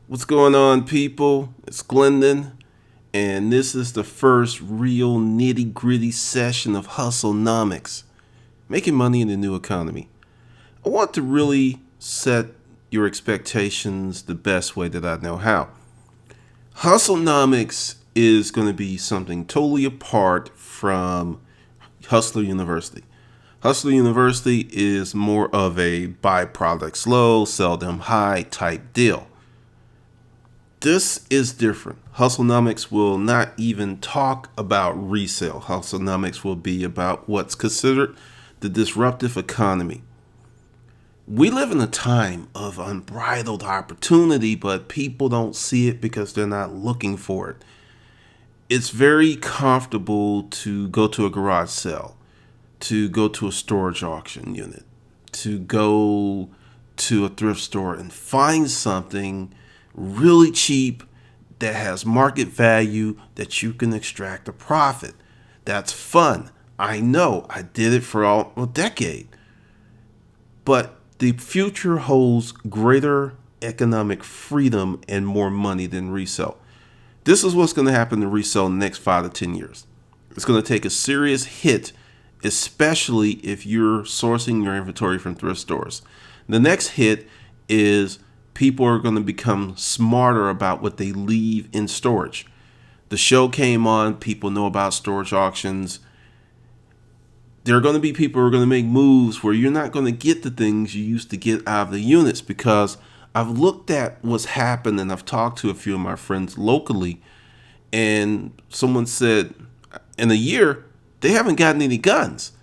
What's going on, people? It's Glendon, and this is the first real nitty gritty session of HustleNomics, making money in the new economy. I want to really set your expectations the best way that I know how. HustleNomics is going to be something totally apart from Hustler University. Hustler University is more of a buy products low, sell them high type deal. This is different. HustleNomics will not even talk about resale. HustleNomics will be about what's considered the disruptive economy. We live in a time of unbridled opportunity, but people don't see it because they're not looking for it. It's very comfortable to go to a garage sale, to go to a storage auction unit, to go to a thrift store and find something really cheap that has market value that you can extract a profit. That's fun. I know. I did it for a decade. But the future holds greater economic freedom and more money than resale. This is what's going to happen to resale in the next 5 to 10 years. It's going to take a serious hit, especially if you're sourcing your inventory from thrift stores. The next hit is people are going to become smarter about what they leave in storage. The show came on, people know about storage auctions. There are going to be people who are going to make moves where you're not going to get the things you used to get out of the units, because I've looked at what's happened and I've talked to a few of my friends locally, and someone said in a year they haven't gotten any guns.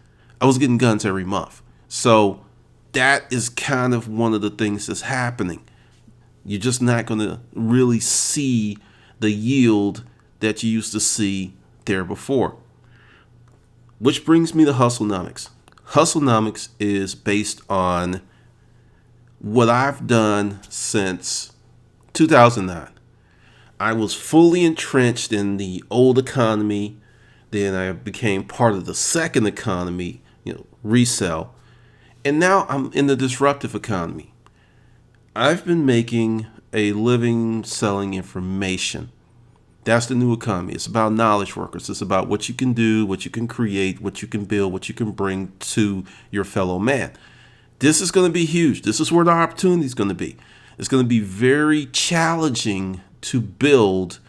I was getting guns every month. So that is kind of one of the things that's happening. You're just not going to really see the yield that you used to see there before. Which brings me to HustleNomics. HustleNomics is based on what I've done since 2009. I was fully entrenched in the old economy. Then I became part of the second economy, resale. And now I'm in the disruptive economy. I've been making a living selling information. That's the new economy. It's about knowledge workers. It's about what you can do, what you can create, what you can build, what you can bring to your fellow man. This is going to be huge. This is where the opportunity is going to be. It's going to be very challenging to build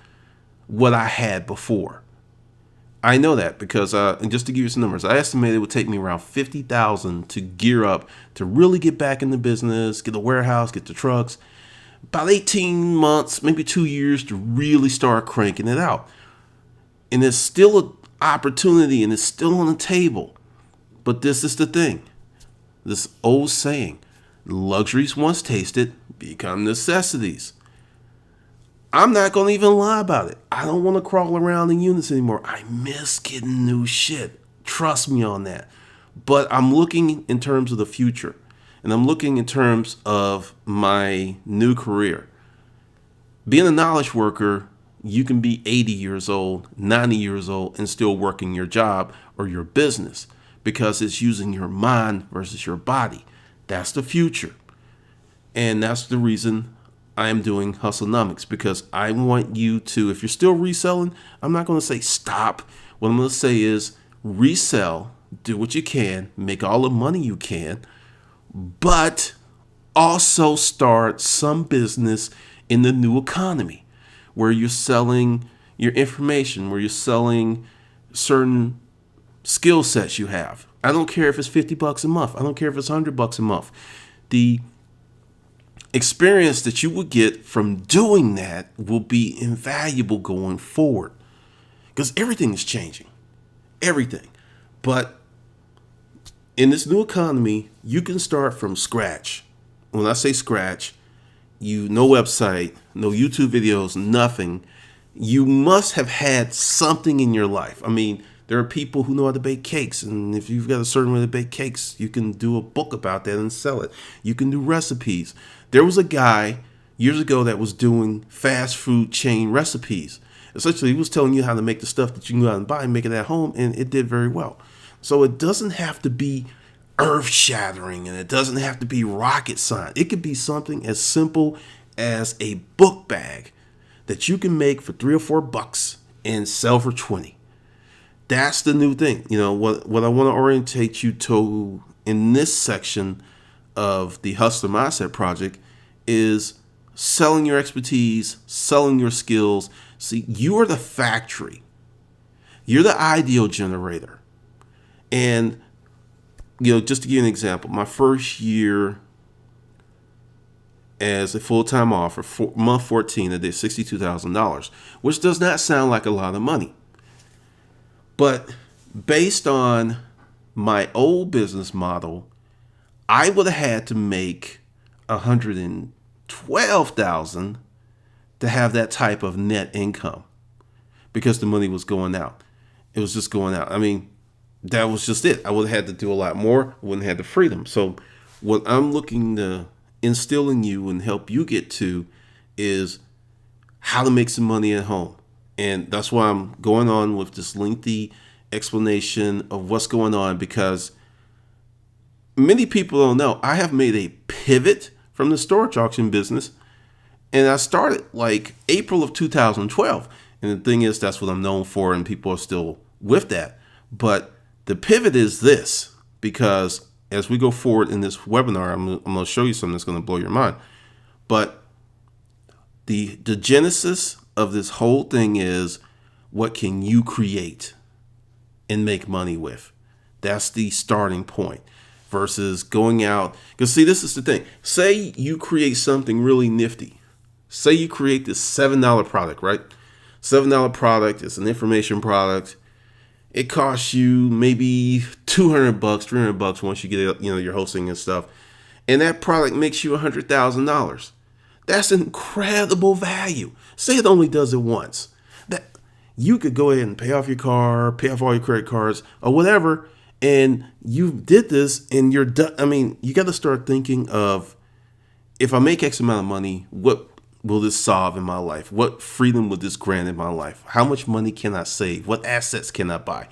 what I had before. I know that because, and just to give you some numbers, I estimated it would take me around $50,000 to gear up to really get back in the business, get a warehouse, get the trucks. About 18 months, maybe 2 years to really start cranking it out. And there's still an opportunity and it's still on the table. But this is the thing. This old saying, luxuries once tasted become necessities. I'm not going to even lie about it. I don't want to crawl around in units anymore. I miss getting new shit. Trust me on that. But I'm looking in terms of the future. And I'm looking in terms of my new career. Being a knowledge worker, you can be 80 years old, 90 years old, and still working your job or your business, because it's using your mind versus your body. That's the future. And that's the reason I am doing HustleNomics, because I want you to, if you're still reselling, I'm not going to say stop. What I'm going to say is resell, do what you can, make all the money you can, but also start some business in the new economy where you're selling your information, where you're selling certain skill sets you have. I don't care if it's $50 a month. I don't care if it's $100 a month. The experience that you will get from doing that will be invaluable going forward, because everything is changing. Everything. But in this new economy, you can start from scratch. When I say scratch, no website, no YouTube videos, nothing. You must have had something in your life. I mean, there are people who know how to bake cakes, and if you've got a certain way to bake cakes, you can do a book about that and sell it. You can do recipes. There was a guy years ago that was doing fast food chain recipes. Essentially, he was telling you how to make the stuff that you can go out and buy and make it at home, and it did very well. So it doesn't have to be earth-shattering, and it doesn't have to be rocket science. It could be something as simple as a book bag that you can make for $3 or $4 and sell for 20. That's the new thing. What I want to orientate you to in this section of the Hustler Mindset Project is selling your expertise, selling your skills. See, you are the factory. You're the ideal generator. And, just to give you an example, my first year as a full-time offer, for month 14, I did $62,000, which does not sound like a lot of money. But based on my old business model, I would have had to make $112,000 to have that type of net income because the money was going out. It was just going out. I mean, that was just it. I would have had to do a lot more. I wouldn't have had the freedom. So what I'm looking to instill in you and help you get to is how to make some money at home. And that's why I'm going on with this lengthy explanation of what's going on, because many people don't know I have made a pivot from the storage auction business, and I started like April of 2012. And the thing is, that's what I'm known for, and people are still with that. But the pivot is this, because as we go forward in this webinar, I'm going to show you something that's going to blow your mind. But the genesis of this whole thing is, what can you create and make money with? That's the starting point versus going out. Because see, this is the thing. Say you create something really nifty. Say you create this $7 product, right? $7 product. It's an information product. It costs you maybe $200, $300 once you get it, your hosting and stuff. And that product makes you $100,000. That's incredible value. Say it only does it once. That you could go ahead and pay off your car, pay off all your credit cards or whatever, and you did this and you're done. I mean, you got to start thinking of, if I make X amount of money, what will this solve in my life? What freedom will this grant in my life? How much money can I save? What assets can I buy?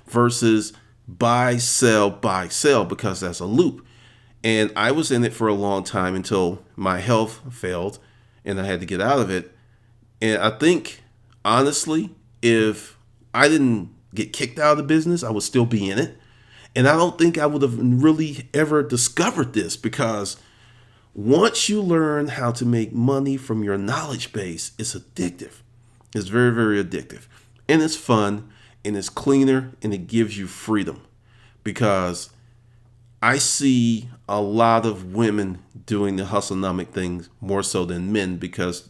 Versus buy, sell, because that's a loop. And I was in it for a long time until my health failed and I had to get out of it. And I think, honestly, if I didn't get kicked out of the business, I would still be in it. And I don't think I would have really ever discovered this, because once you learn how to make money from your knowledge base, it's addictive. It's very, very addictive. And it's fun, and it's cleaner, and it gives you freedom. Because I see a lot of women doing the HustleNomics things more so than men, because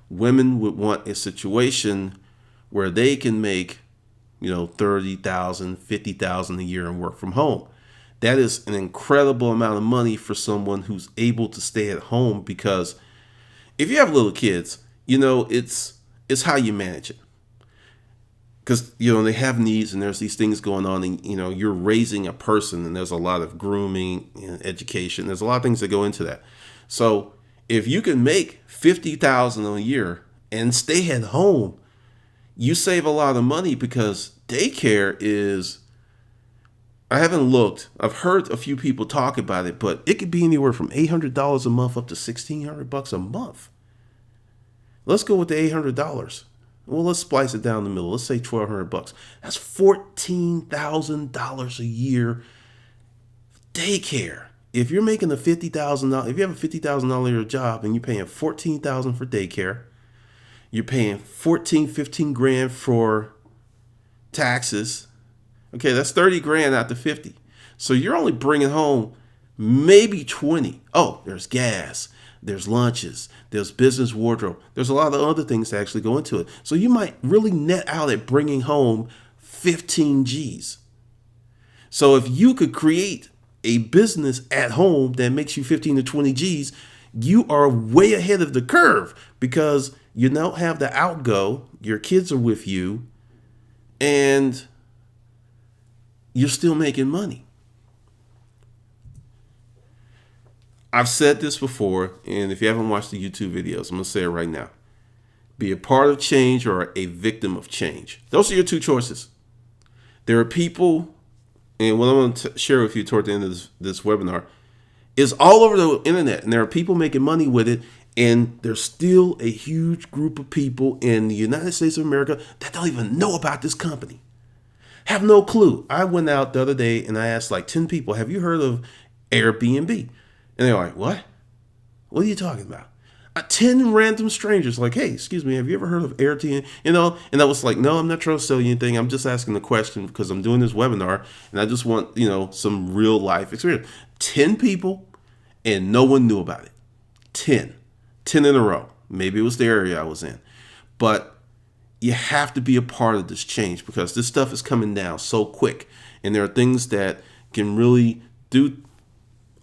women would want a situation where they can make, $30,000, $50,000 a year and work from home. That is an incredible amount of money for someone who's able to stay at home, because if you have little kids, it's how you manage it. Because, they have needs and there's these things going on, and, you're raising a person, and there's a lot of grooming and education. There's a lot of things that go into that. So if you can make $50,000 a year and stay at home, you save a lot of money, because daycare is, I haven't looked, I've heard a few people talk about it, but it could be anywhere from $800 a month up to $1,600 a month. Let's go with the $800. Well, let's splice it down the middle. Let's say $1,200. That's $14,000 a year daycare. If you're making $50,000, if you have a $50,000 a year job and you're paying $14,000 for daycare, you're paying 14, 15 grand for taxes. Okay, that's 30 grand out to 50. So you're only bringing home maybe 20. Oh, there's gas, there's lunches, there's business wardrobe. There's a lot of other things that actually go into it. So you might really net out at bringing home 15 G's. So if you could create a business at home that makes you 15 to 20 G's, you are way ahead of the curve, because you don't have the outgo, your kids are with you, and you're still making money. I've said this before, and if you haven't watched the YouTube videos, I'm going to say it right now. Be a part of change or a victim of change. Those are your two choices. There are people, and what I'm going to share with you toward the end of this webinar is all over the internet, and there are people making money with it, And there's still a huge group of people in the United States of America that don't even know about this company. Have no clue. I went out the other day and I asked like 10 people, have you heard of Airbnb? And they're like, what? What are you talking about? 10 random strangers like, hey, excuse me, have you ever heard of Airbnb? And I was like, no, I'm not trying to sell you anything. I'm just asking the question because I'm doing this webinar and I just want, some real life experience. 10 people and no one knew about it. 10 in a row. Maybe it was the area I was in. But you have to be a part of this change because this stuff is coming down so quick. And there are things that can really do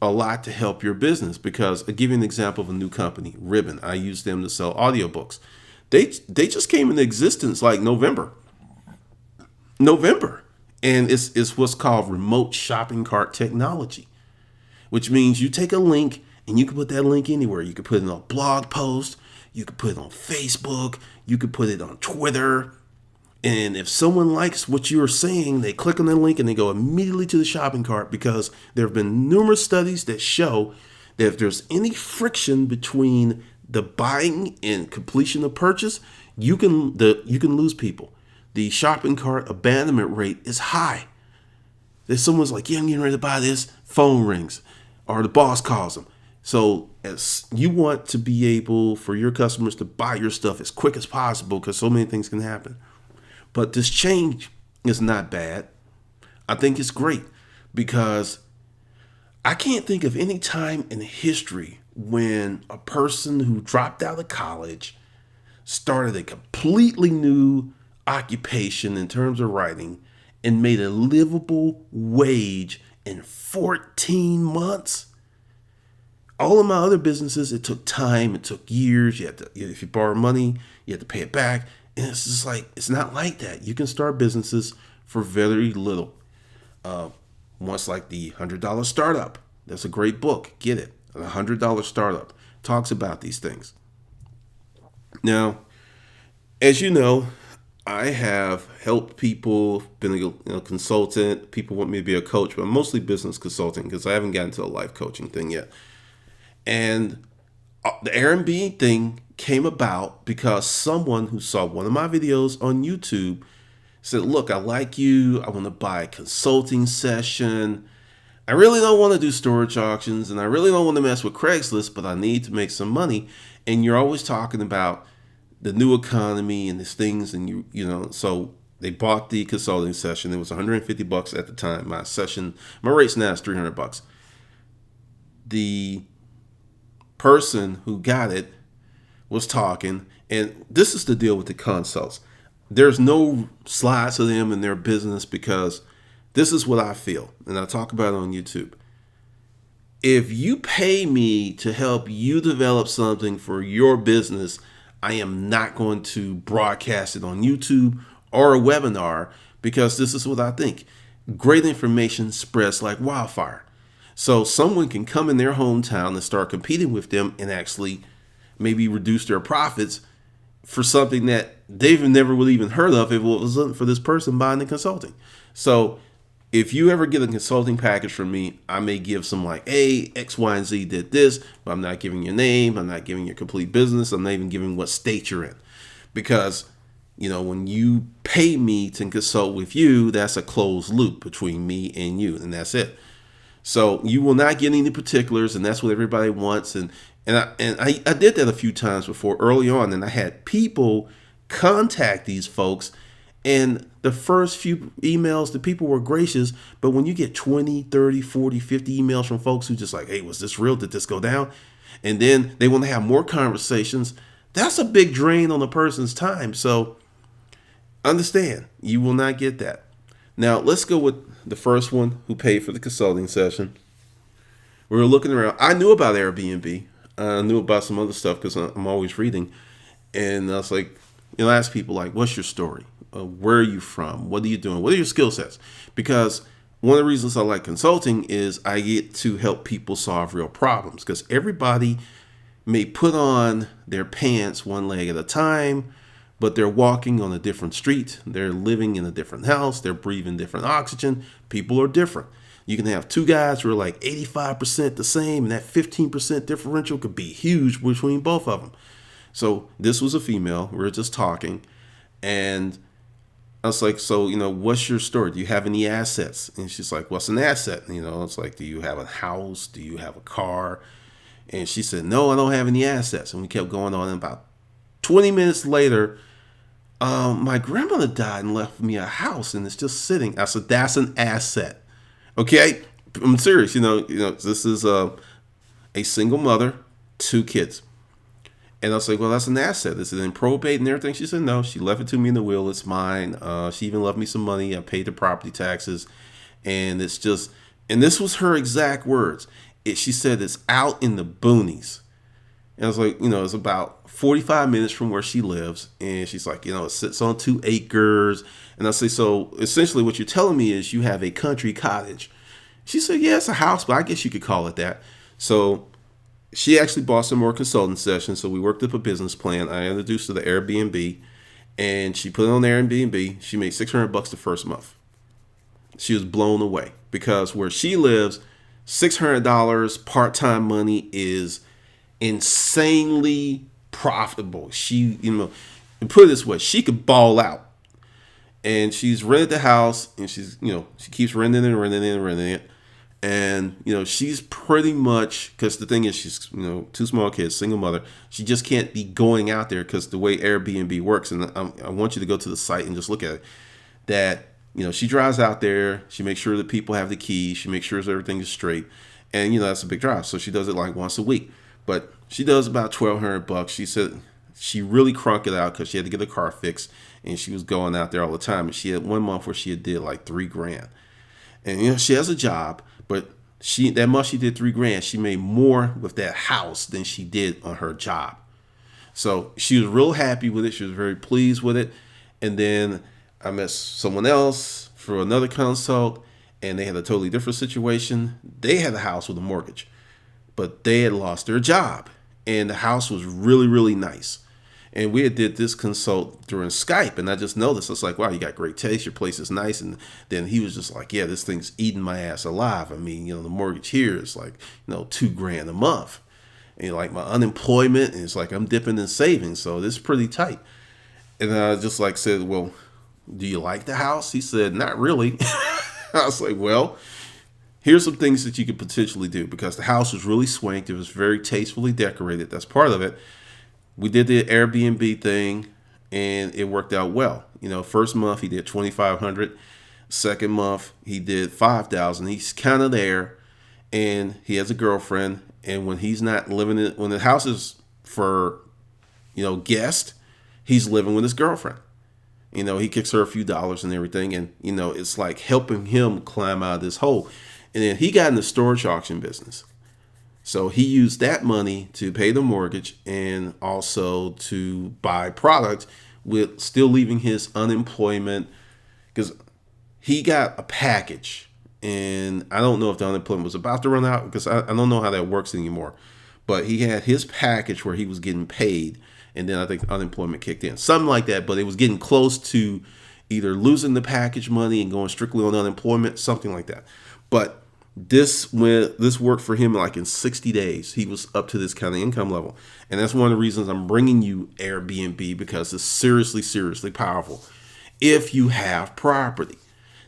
a lot to help your business. Because I'll give you an example of a new company, Ribbon. I use them to sell audiobooks. They just came into existence like November. And it's what's called remote shopping cart technology, which means you take a link and you can put that link anywhere. You can put it on a blog post. You can put it on Facebook. You can put it on Twitter. And if someone likes what you're saying, they click on the link and they go immediately to the shopping cart because there have been numerous studies that show that if there's any friction between the buying and completion of purchase, you can lose people. The shopping cart abandonment rate is high. If someone's like, yeah, I'm getting ready to buy this, phone rings, or the boss calls them. So as you want to be able for your customers to buy your stuff as quick as possible because so many things can happen. But this change is not bad. I think it's great because I can't think of any time in history when a person who dropped out of college started a completely new occupation in terms of writing and made a livable wage in 14 months. All of my other businesses, it took time, it took years. If you borrow money, you have to pay it back. And it's just like, it's not like that. You can start businesses for very little. Once like the $100 Startup. That's a great book. Get it. The $100 Startup talks about these things. Now, as you know, I have helped people, been a consultant. People want me to be a coach, but I'm mostly business consulting because I haven't gotten to a life coaching thing yet. And the Airbnb thing came about because someone who saw one of my videos on YouTube said, look, I like you. I want to buy a consulting session. I really don't want to do storage auctions and I really don't want to mess with Craigslist, but I need to make some money. And you're always talking about the new economy and these things. And so they bought the consulting session. It was $150 at the time. My rate's now is $300. The person who got it was talking, and this is the deal with the consults. There's no slides to them in their business because this is what I feel, and I talk about it on YouTube. If you pay me to help you develop something for your business, I am not going to broadcast it on YouTube or a webinar because this is what I think. Great information spreads like wildfire. So someone can come in their hometown and start competing with them and actually maybe reduce their profits for something that they've never really even heard of if it wasn't for this person buying the consulting. So if you ever get a consulting package from me, I may give some like, hey, X, Y, and Z did this, but I'm not giving your name. I'm not giving your complete business. I'm not even giving what state you're in. Because, when you pay me to consult with you, that's a closed loop between me and you, and that's it. So you will not get any particulars, and that's what everybody wants. And I did that a few times before early on, and I had people contact these folks. And the first few emails, the people were gracious. But when you get 20, 30, 40, 50 emails from folks who just like, hey, was this real? Did this go down? And then they want to have more conversations. That's a big drain on a person's time. So understand, you will not get that. Now, let's go with the first one who paid for the consulting session. We were looking around. I knew about Airbnb. I knew about some other stuff because I'm always reading. And I was like, I ask people like, what's your story? Where are you from? What are you doing? What are your skill sets? Because one of the reasons I like consulting is I get to help people solve real problems because everybody may put on their pants one leg at a time, but they're walking on a different street. They're living in a different house. They're breathing different oxygen. People are different. You can have two guys who are like 85% the same, and that 15% differential could be huge between both of them. So this was a female. We were just talking, and I was like, so, what's your story? Do you have any assets? And she's like, what's an asset? It's like, do you have a house? Do you have a car? And she said, no, I don't have any assets. And we kept going on. And about 20 minutes later, my grandmother died and left me a house, and it's just sitting. I said, that's an asset. Okay? I'm serious. This is a single mother, two kids. And I was like, well, that's an asset. Is it in probate and everything? She said, no. She left it to me in the will. It's mine. She even left me some money. I paid the property taxes. And it's just, and this was her exact words. She said, it's out in the boonies. And I was like, it's about 45 minutes from where she lives. And she's like, it sits on 2 acres. And I say, so essentially what you're telling me is you have a country cottage. She said, yeah, it's a house, but I guess you could call it that. So she actually bought some more consulting sessions. So we worked up a business plan. I introduced her to Airbnb, and she put it on Airbnb. She made $600 the first month. She was blown away because where she lives, $600 part-time money is insanely profitable. She, and put it this way, she could ball out. And she's rented the house, and she's, she keeps renting it. And, she's pretty much, because the thing is, she's, 2 small kids, single mother. She just can't be going out there because the way Airbnb works, and I want you to go to the site and just look at it, that, she drives out there. She makes sure that people have the keys. She makes sure everything is straight. And, that's a big drive. So she does it like once a week. But she does about $1,200. She said she really crunked it out because she had to get a car fixed. And she was going out there all the time. And she had 1 month where she did like $3,000. And, she has a job. But that month she did $3,000. She made more with that house than she did on her job. So she was real happy with it. She was very pleased with it. And then I met someone else for another consult, and they had a totally different situation. They had a house with a mortgage, but they had lost their job, and the house was really, really nice. And we had did this consult during Skype, and I just noticed, I was like, wow, you got great taste. Your place is nice. And then he was just like, yeah, this thing's eating my ass alive. I mean, the mortgage here is like, $2,000 a month. And like my unemployment, and it's like I'm dipping in savings. So this is pretty tight. And I just like said, well, do you like the house? He said, not really. I was like, well, here's some things that you could potentially do, because the house was really swanked. It was very tastefully decorated. That's part of it. We did the Airbnb thing, and it worked out well. First month he did $2,500. Second month he did $5,000. He's kind of there, and he has a girlfriend. And when he's not living in, when the house is for, guests, he's living with his girlfriend. He kicks her a few dollars and everything, and it's like helping him climb out of this hole. And then he got in the storage auction business. So he used that money to pay the mortgage and also to buy product, with still leaving his unemployment, because he got a package. And I don't know if the unemployment was about to run out, because I don't know how that works anymore. But he had his package where he was getting paid, and then I think unemployment kicked in. Something like that, but it was getting close to either losing the package money and going strictly on unemployment, something like that. But this worked for him like in 60 days. He was up to this kind of income level. And that's one of the reasons I'm bringing you Airbnb, because it's seriously, seriously powerful if you have property.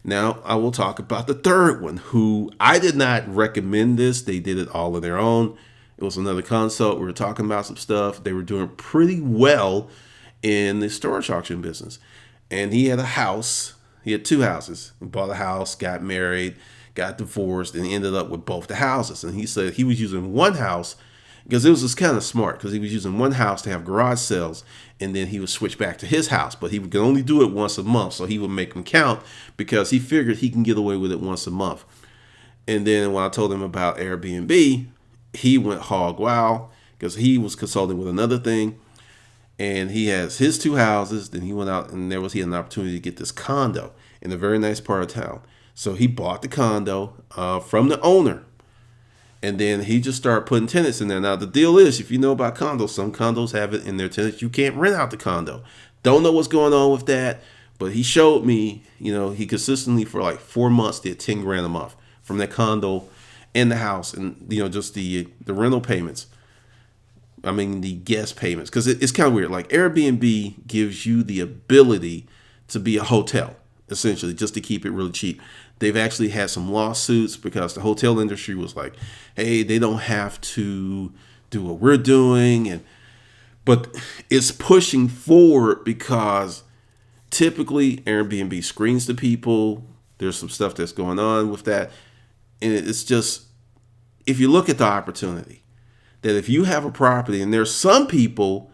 Now, I will talk about the third one, who I did not recommend this. They did it all on their own. It was another consult. We were talking about some stuff. They were doing pretty well in the storage auction business. And he had a house. He had 2 houses. He bought a house, got married, got divorced, and ended up with both the houses. And he said he was using one house, because it was just kind of smart, because he was using one house to have garage sales, and then he would switch back to his house. But he could only do it once a month, so he would make them count, because he figured he can get away with it once a month. And then when I told him about Airbnb, he went hog wild, because he was consulting with another thing, and he has his 2 houses. Then he went out, and he had an opportunity to get this condo in a very nice part of town. So he bought the condo from the owner. And then he just started putting tenants in there. Now, the deal is, if you know about condos, some condos have it in their tenants. You can't rent out the condo. Don't know what's going on with that. But he showed me, he consistently for like 4 months did $10,000 a month. from that condo and the house, and just the rental payments. I mean, the guest payments, because it's kind of weird. Like Airbnb gives you the ability to be a hotel, essentially, just to keep it really cheap. They've actually had some lawsuits because the hotel industry was like, hey, they don't have to do what we're doing. But it's pushing forward because typically Airbnb screens the people. There's some stuff that's going on with that. And it's just, if you look at the opportunity, that if you have a property and there's some people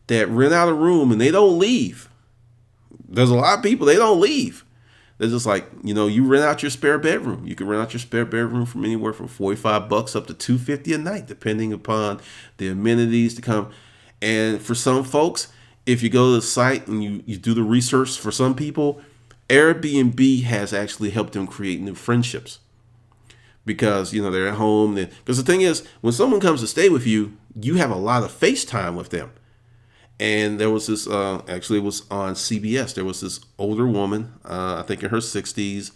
that rent out a room and they don't leave. There's a lot of people, they don't leave. They're just like, you rent out your spare bedroom. You can rent out your spare bedroom from anywhere from $45 up to $250 a night, depending upon the amenities to come. And for some folks, if you go to the site and you do the research, for some people, Airbnb has actually helped them create new friendships. Because, they're at home. Because the thing is, when someone comes to stay with you, you have a lot of FaceTime with them. And there was this, actually it was on CBS. There was this older woman, I think in her 60s,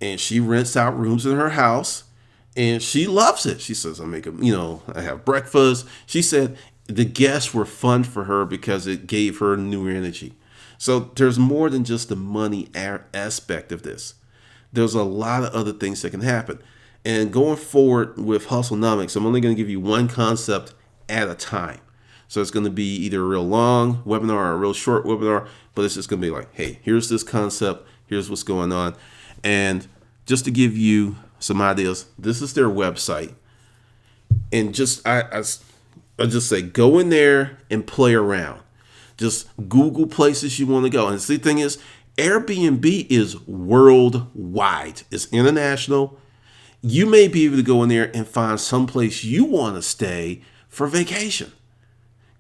and she rents out rooms in her house, and she loves it. She says, I have breakfast. She said the guests were fun for her because it gave her new energy. So there's more than just the money aspect of this. There's a lot of other things that can happen. And going forward with HustleNomics, I'm only going to give you one concept at a time. So it's going to be either a real long webinar or a real short webinar, but it's just going to be like, hey, here's this concept, here's what's going on. And just to give you some ideas, this is their website. And I just say, go in there and play around. Just Google places you want to go. And the thing is, Airbnb is worldwide. It's international. You may be able to go in there and find someplace you want to stay for vacation.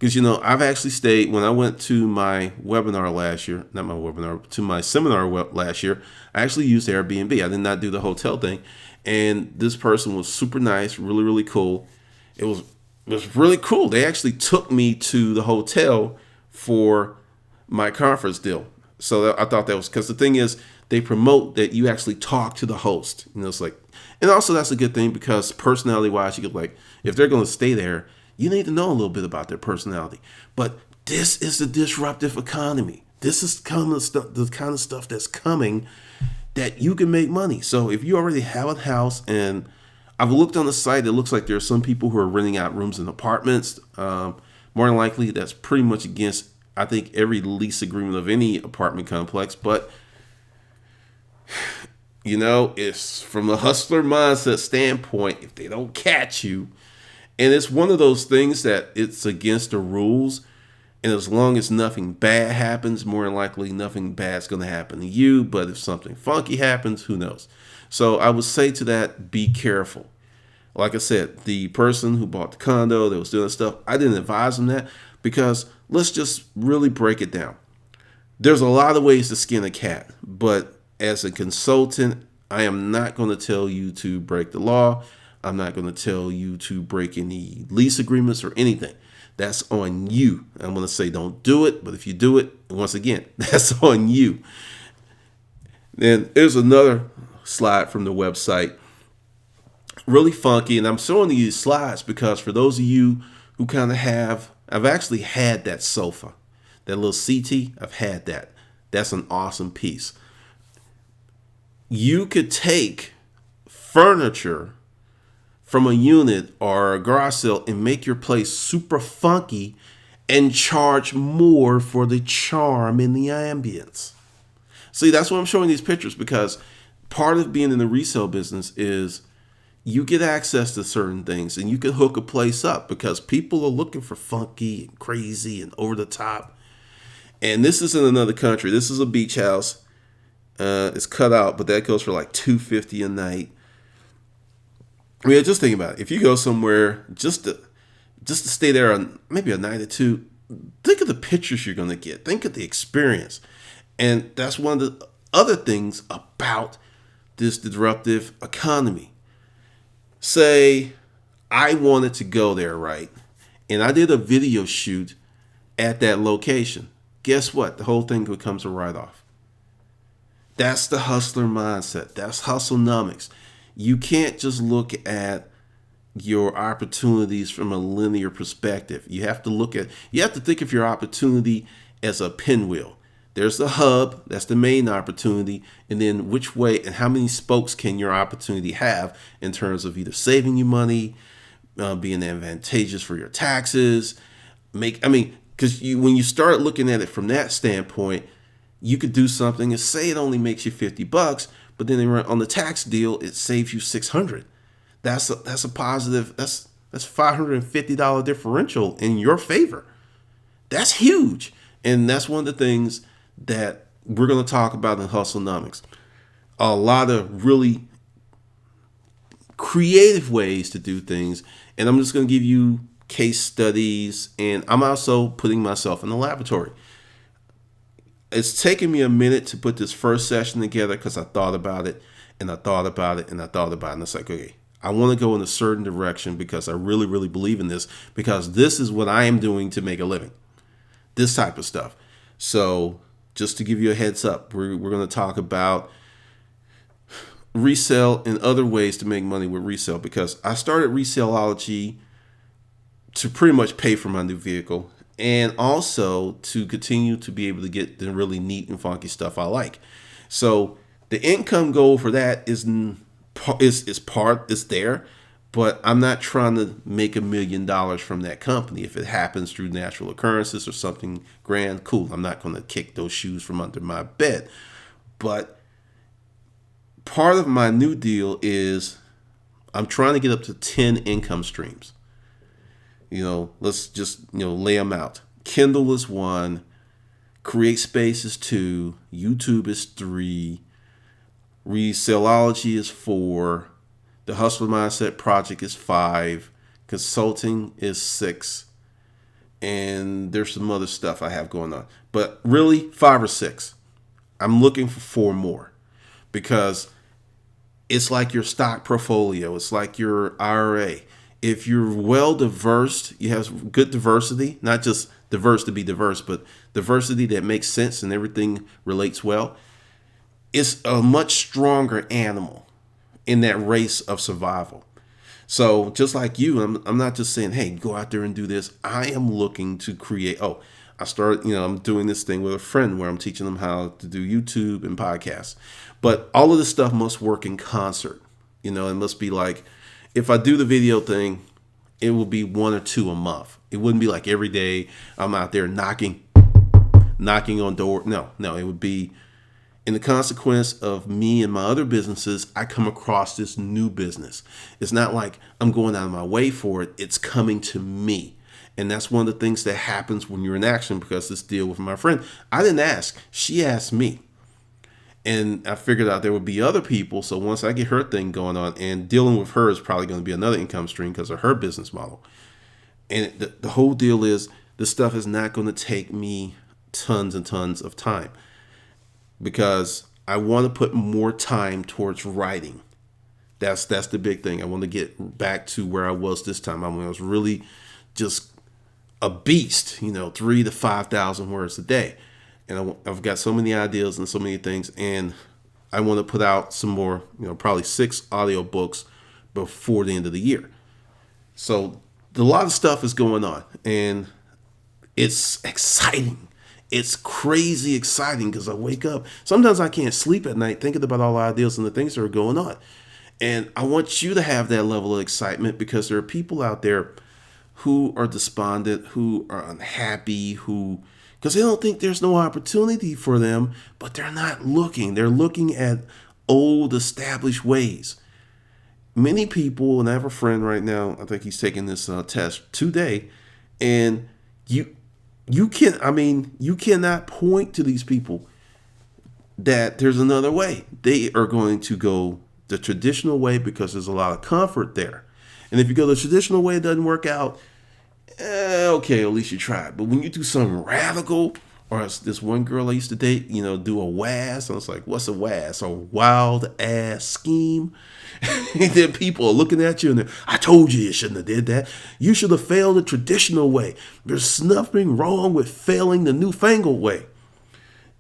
Because, I've actually stayed, when I went to my webinar last year, not my webinar, to my seminar last year, I actually used Airbnb. I did not do the hotel thing. And this person was super nice, really, really cool. It was really cool. They actually took me to the hotel for my conference deal. So I thought that was, because the thing is, they promote that you actually talk to the host. It's like, and also that's a good thing because personality wise, you get like, if they're going to stay there, you need to know a little bit about their personality. But this is the disruptive economy. This is the kind of stuff that's coming that you can make money. So if you already have a house, and I've looked on the site, it looks like there are some people who are renting out rooms in apartments. More than likely, that's pretty much against, I think, every lease agreement of any apartment complex. But, it's from a hustler mindset standpoint, if they don't catch you, and it's one of those things that it's against the rules. And as long as nothing bad happens, more than likely nothing bad's going to happen to you. But if something funky happens, who knows? So I would say to that, be careful. Like I said, the person who bought the condo that was doing stuff, I didn't advise them that, because let's just really break it down. There's a lot of ways to skin a cat, but as a consultant, I am not going to tell you to break the law. I'm not going to tell you to break any lease agreements or anything. That's on you. I'm going to say don't do it, but if you do it, once again, that's on you. Then there's another slide from the website. Really funky, and I'm showing you these slides because for those of you who kind of I've actually had that sofa, that little settee, I've had that. That's an awesome piece. You could take furniture from a unit or a garage sale and make your place super funky and charge more for the charm and the ambience. See, that's why I'm showing these pictures, because part of being in the resale business is you get access to certain things and you can hook a place up because people are looking for funky and crazy and over the top. And this is in another country. This is a beach house. It's cut out, but that goes for like $250 a night. I mean, just think about it. If you go somewhere just to stay there on maybe a night or two, think of the pictures you're going to get. Think of the experience. And that's one of the other things about this disruptive economy. Say I wanted to go there, right? And I did a video shoot at that location. Guess what? The whole thing becomes a write-off. That's the hustler mindset. That's HustleNomics. You can't just look at your opportunities from a linear perspective. You have to think of your opportunity as a pinwheel. There's the hub, that's the main opportunity, and then which way and how many spokes can your opportunity have in terms of either saving you money, being advantageous for your taxes, because when you start looking at it from that standpoint, you could do something and say it only makes you $50, but then on the tax deal it saves you $600. That's a positive. That's $550 differential in your favor. That's huge, and that's one of the things that we're going to talk about in HustleNomics. A lot of really creative ways to do things, and I'm just going to give you case studies, and I'm also putting myself in the laboratory. It's taken me a minute to put this first session together because I thought about it, and I thought about it, and I thought about it, and it's like, okay, I want to go in a certain direction because I really, really believe in this, because this is what I am doing to make a living, this type of stuff. So just to give you a heads up, we're going to talk about resale and other ways to make money with resale, because I started Resaleology to pretty much pay for my new vehicle and also to continue to be able to get the really neat and funky stuff I like. So the income goal for that is there, but I'm not trying to make $1 million from that company. If it happens through natural occurrences or something grand, cool. I'm not going to kick those shoes from under my bed. But part of my new deal is I'm trying to get up to 10 income streams. Let's just, lay them out. Kindle is 1, Create Space is 2, YouTube is 3, Resaleology is 4, the Hustler Mindset Project is 5, consulting is 6, and there's some other stuff I have going on. But really, 5 or 6. I'm looking for 4 more, because it's like your stock portfolio. It's like your IRA. If you're well diverse, you have good diversity, not just diverse to be diverse, but diversity that makes sense and everything relates well. It's a much stronger animal in that race of survival. So just like you, I'm not just saying, hey, go out there and do this. I am looking to create. I'm doing this thing with a friend where I'm teaching them how to do YouTube and podcasts. But all of this stuff must work in concert. It must be like, if I do the video thing, it will be 1 or 2 a month. It wouldn't be like every day I'm out there knocking on door. No, it would be in the consequence of me and my other businesses. I come across this new business. It's not like I'm going out of my way for it. It's coming to me. And that's one of the things that happens when you're in action, because this deal with my friend, I didn't ask. She asked me. And I figured out there would be other people. So once I get her thing going on, and dealing with her is probably going to be another income stream because of her business model. And the whole deal is, this stuff is not going to take me tons and tons of time, because I want to put more time towards writing. That's the big thing. I want to get back to where I was this time. I was really just a beast, 3,000 to 5,000 words a day. And I've got so many ideas and so many things, and I want to put out some more, probably 6 audio books before the end of the year. So a lot of stuff is going on, and it's exciting. It's crazy exciting, because I wake up. Sometimes I can't sleep at night thinking about all the ideas and the things that are going on. And I want you to have that level of excitement, because there are people out there who are despondent, who are unhappy, because they don't think there's no opportunity for them, but they're not looking. They're looking at old established ways. Many people, and I have a friend right now, I think he's taking this test today, and you cannot point to these people that there's another way. They are going to go the traditional way because there's a lot of comfort there. And if you go the traditional way, it doesn't work out, okay, at least you tried. But when you do something radical, or this one girl I used to date, do a WAS. I was like, what's a WAS? A wild ass scheme. And then people are looking at you and I told you shouldn't have did that. You should have failed the traditional way. There's nothing wrong with failing the newfangled way.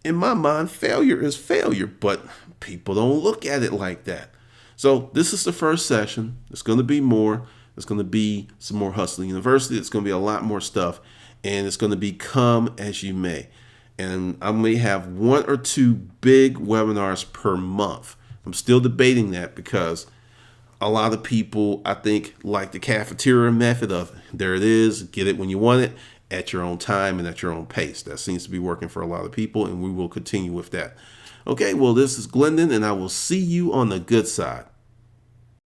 In my mind, failure is failure, but people don't look at it like that. So this is the first session. It's going to be more. It's going to be some more Hustling University. It's going to be a lot more stuff, and it's going to be come as you may. And I may have 1 or 2 big webinars per month. I'm still debating that because a lot of people, I think, like the cafeteria method of there it is, get it when you want it, at your own time and at your own pace. That seems to be working for a lot of people, and we will continue with that. Okay, well, this is Glendon, and I will see you on the good side.